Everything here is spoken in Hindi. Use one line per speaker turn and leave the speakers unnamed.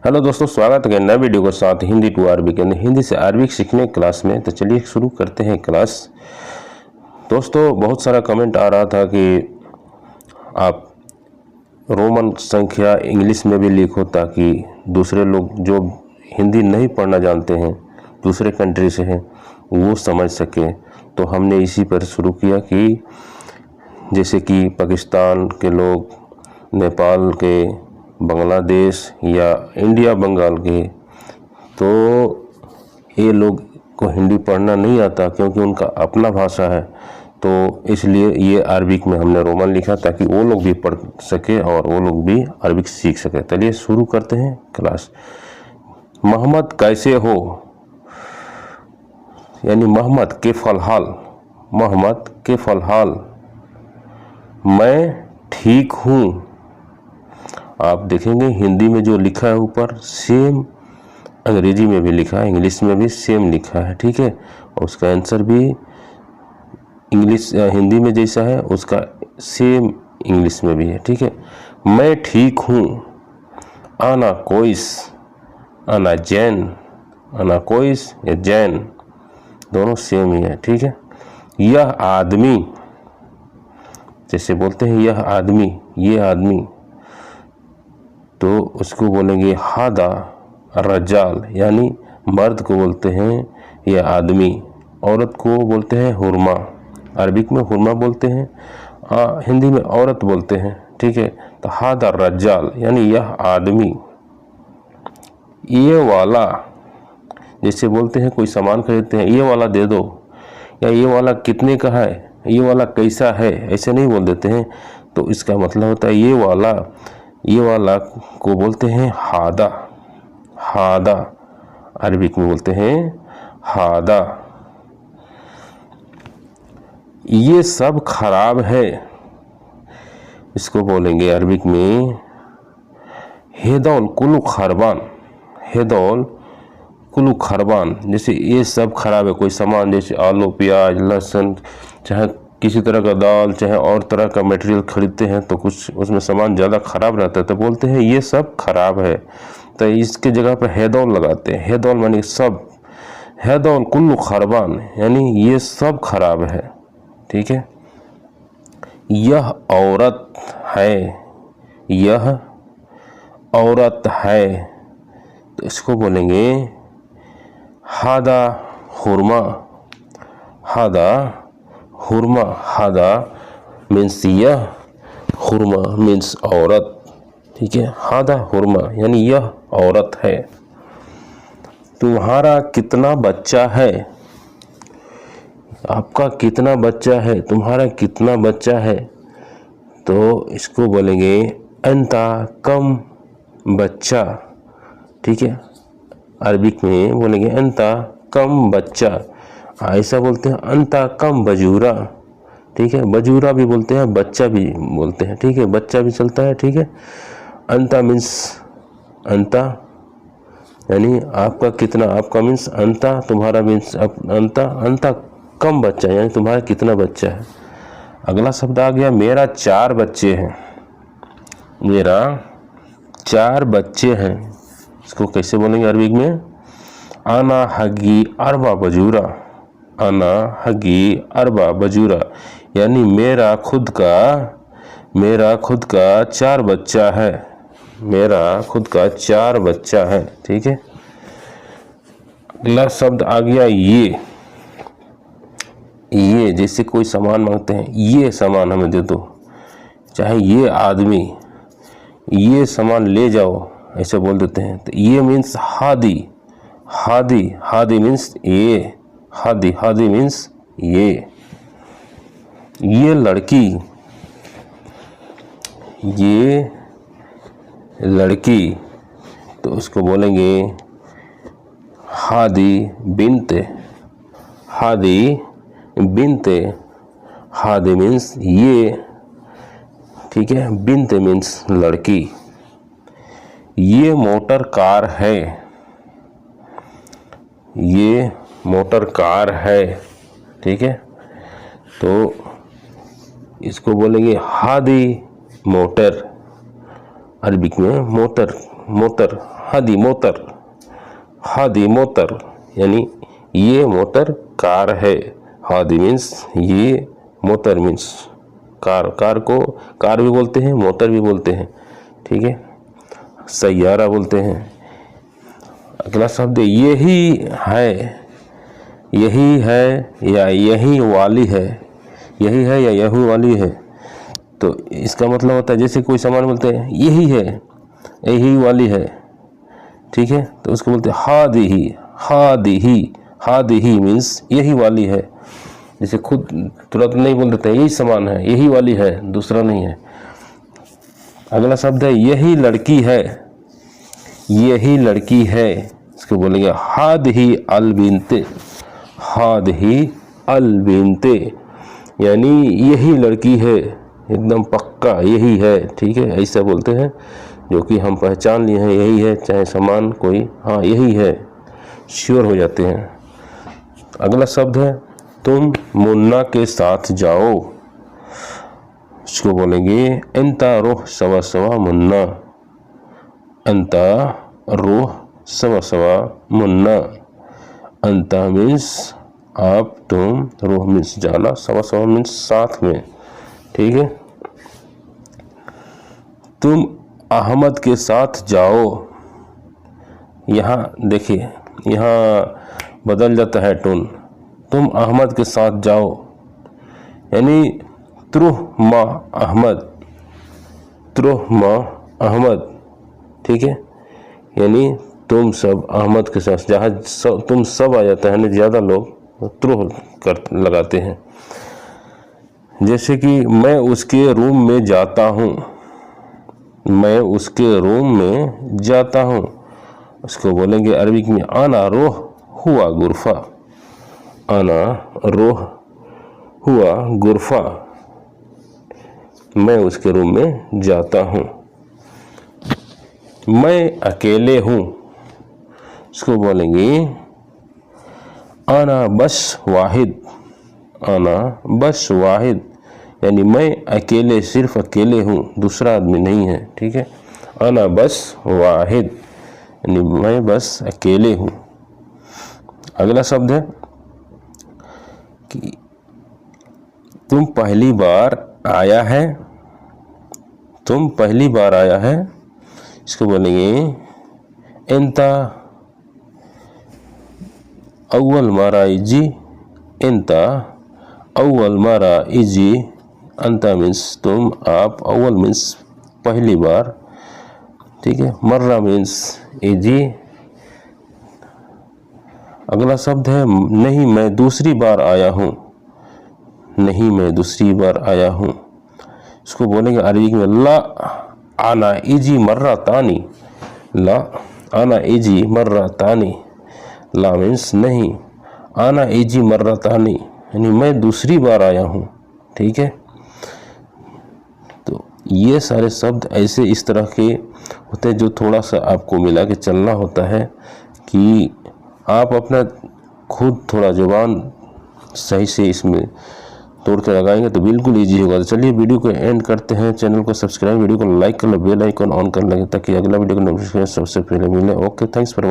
हेलो दोस्तों, स्वागत है नए वीडियो के साथ हिंदी टू अरबिक यानी हिंदी से अरबिक सीखने क्लास में। तो चलिए शुरू करते हैं क्लास। दोस्तों, बहुत सारा कमेंट आ रहा था कि आप रोमन संख्या इंग्लिश में भी लिखो ताकि दूसरे लोग जो हिंदी नहीं पढ़ना जानते हैं, दूसरे कंट्री से हैं, वो समझ सके। तो हमने इसी पर शुरू किया कि जैसे कि पाकिस्तान के लोग, नेपाल के, बांग्लादेश या इंडिया बंगाल के, तो ये लोग को हिंदी पढ़ना नहीं आता क्योंकि उनका अपना भाषा है। तो इसलिए ये अरबिक में हमने रोमन लिखा ताकि वो लोग भी पढ़ सके और वो लोग भी अरबिक सीख सके। चलिए शुरू करते हैं क्लास। मोहम्मद कैसे हो, यानी मोहम्मद के फलहाल, मोहम्मद के फलहाल। मैं ठीक हूँ। आप देखेंगे हिंदी में जो लिखा है ऊपर सेम अंग्रेजी में भी लिखा है, इंग्लिश में भी सेम लिखा है, ठीक है। और उसका आंसर भी इंग्लिश हिंदी में जैसा है उसका सेम इंग्लिश में भी है, ठीक है। मैं ठीक हूँ। आना कोइस, आना जैन, आना कोइस या जैन दोनों सेम ही है, ठीक है। यह आदमी, जैसे बोलते हैं यह आदमी, ये आदमी, तो उसको बोलेंगे हादा रजाल, यानी मर्द को बोलते हैं यह आदमी, औरत को बोलते हैं हुरमा। अरबिक में हुरमा बोलते हैं, हिंदी में औरत बोलते हैं, ठीक है। तो हादा रजाल यानी यह आदमी। ये वाला, जैसे बोलते हैं कोई सामान खरीदते हैं, ये वाला दे दो, या ये वाला कितने का है, ये वाला कैसा है, ऐसे नहीं बोल देते हैं। तो इसका मतलब होता है ये वाला, ये वाला को बोलते हैं हादा, हादा अरबिक में बोलते हैं हादा। ये सब खराब है, इसको बोलेंगे अरबिक में हेदौल कुलु खरबान, हेदौल कुलु खरबान। जैसे ये सब खराब है, कोई सामान जैसे आलू, प्याज, लहसुन, चाहे किसी तरह का दाल, चाहे और तरह का मटेरियल खरीदते हैं तो कुछ उसमें सामान ज़्यादा ख़राब रहता है तो बोलते हैं ये सब खराब है। तो इसके जगह पर हेदौल लगाते हैं। हेदौल मानी सब, हेदौल कुल्लु खरबान यानी ये सब खराब है, ठीक है। यह औरत है, यह औरत है, तो इसको बोलेंगे हादा हुरमा, हादा हुरमा। हादा मीन्स यह, हुरमा मीन्स औरत, ठीक है। हादा हुरमा यानी यह औरत है। तुम्हारा कितना बच्चा है, आपका कितना बच्चा है, तुम्हारा कितना बच्चा है, तो इसको बोलेंगे अंता कम बच्चा, ठीक है। अरबिक में बोलेंगे अंता कम बच्चा। ऐसा बोलते हैं अंता कम बजूरा, ठीक है। बजूरा भी बोलते हैं, बच्चा भी बोलते हैं, ठीक है। बच्चा भी चलता है, ठीक है। अंता मीन्स अंता यानी आपका कितना, आपका मीन्स अंता, तुम्हारा मीन्स अंता, अंता कम बच्चा यानी तुम्हारा कितना बच्चा है। अगला शब्द आ गया मेरा 4 बच्चे हैं, मेरा 4 बच्चे हैं। इसको कैसे बोलेंगे अरबिक में आना हगी अरबा बजूरा, आना हगी अरबा बजूरा यानी मेरा खुद का 4 बच्चा है, मेरा खुद का 4 बच्चा है, ठीक है। अगला शब्द आ गया ये जैसे कोई सामान मांगते हैं, ये सामान हमें दे दो, चाहे ये आदमी ये सामान ले जाओ, ऐसे बोल देते हैं। तो ये मीन्स हादी, हादी, हादी मीन्स ये, हादी, हादी मीन्स ये लड़की, ये लड़की, तो उसको बोलेंगे हादी बिनते, हादी बिनते। हादी मीन्स ये, ठीक है। बिनते मीन्स लड़की। ये मोटर कार है, ये मोटर कार है, ठीक है। तो इसको बोलेंगे हादी मोटर, अरबिक में motor motor, Hadi motor, Hadi motor यानी ये मोटर कार है। हादी मीन्स ये, मोटर मीन्स कार, कार को कार भी बोलते हैं, मोटर भी बोलते हैं, ठीक है, सैयारा बोलते हैं। अगला शब्द यही है, यही है या यही वाली है, यही है या यही वाली है। तो इसका मतलब होता है जैसे कोई सामान बोलते हैं यही है, यही वाली है, ठीक है, तो उसको बोलते हैं हादिही, हादिही, हादिही मीन्स यही वाली है। जैसे खुद तुरंत नहीं बोल देते हैं यही सामान है, यही वाली है, दूसरा नहीं है। अगला शब्द है यही लड़की है, यही लड़की है, इसको बोलेंगे हादिही अल बिनते, हादिही अल बिनते यानी यही लड़की है, एकदम पक्का यही है, ठीक है, ऐसा बोलते हैं जो कि हम पहचान लिए हैं यही है, चाहे सामान कोई, हाँ यही है, श्योर हो जाते हैं। अगला शब्द है तुम मुन्ना के साथ जाओ, इसको बोलेंगे अंता रोह सवा सवा मुन्ना, अंता रोह सवा सवा मुन्ना। अंता मीन्स आप, तुम, रोह मीन्स जाना, सवा सवा मीन्स साथ में, ठीक है। तुम अहमद के साथ जाओ, यहाँ देखिए यहाँ बदल जाता है टोन, तुम अहमद के साथ जाओ यानी त्रुह मा अहमद, त्रुह मा अहमद, ठीक है, यानी तुम सब अहमद के साथ, जहाँ तुम सब आ जाता है ना, ज़्यादा लोग त्रुह कर लगाते हैं। जैसे कि मैं उसके रूम में जाता हूँ, मैं उसके रूम में जाता हूँ, उसको बोलेंगे अरबिक में आना रोह हुआ गुरफा, आना रोह हुआ गुरफा, मैं उसके रूम में जाता हूँ। मैं अकेले हूँ, इसको बोलेंगे आना बस वाहिद, आना बस वाहिद यानी मैं अकेले, सिर्फ अकेले हूँ, दूसरा आदमी नहीं है, ठीक है। आना बस वाहिद यानी मैं बस अकेले हूँ। अगला शब्द है कि तुम पहली बार आया है, तुम पहली बार आया है, इसको बोलेंगे इंता अव्वल मारा इजी, इंता अव्वल मारा इजी, अंता मीन्स तुम, आप, अव्वल मीन्स पहली बार, ठीक है, मर्रा मीन्स इजी। अगला शब्द है नहीं मैं दूसरी बार आया हूँ, नहीं मैं दूसरी बार आया हूँ, इसको बोलेंगे अरबी में ला आना इजी मर्रा तानी, ला आना इजी मर्रा तानी, ला मीन्स नहीं, आना इजी मर्रा तानी यानी मैं दूसरी बार आया हूँ, ठीक है। तो ये सारे शब्द ऐसे इस तरह के होते हैं जो थोड़ा सा आपको मिला के चलना होता है कि आप अपना खुद थोड़ा जुबान सही से इसमें तोड़ के लगाएंगे तो बिल्कुल इजी होगा। तो चलिए वीडियो को एंड करते हैं, चैनल को सब्सक्राइब, वीडियो को लाइक कर लो, बेल आइकन ऑन कर लेंगे ताकि अगला वीडियो का नोटिफिकेशन सबसे पहले मिले। Okay, thanks for watching.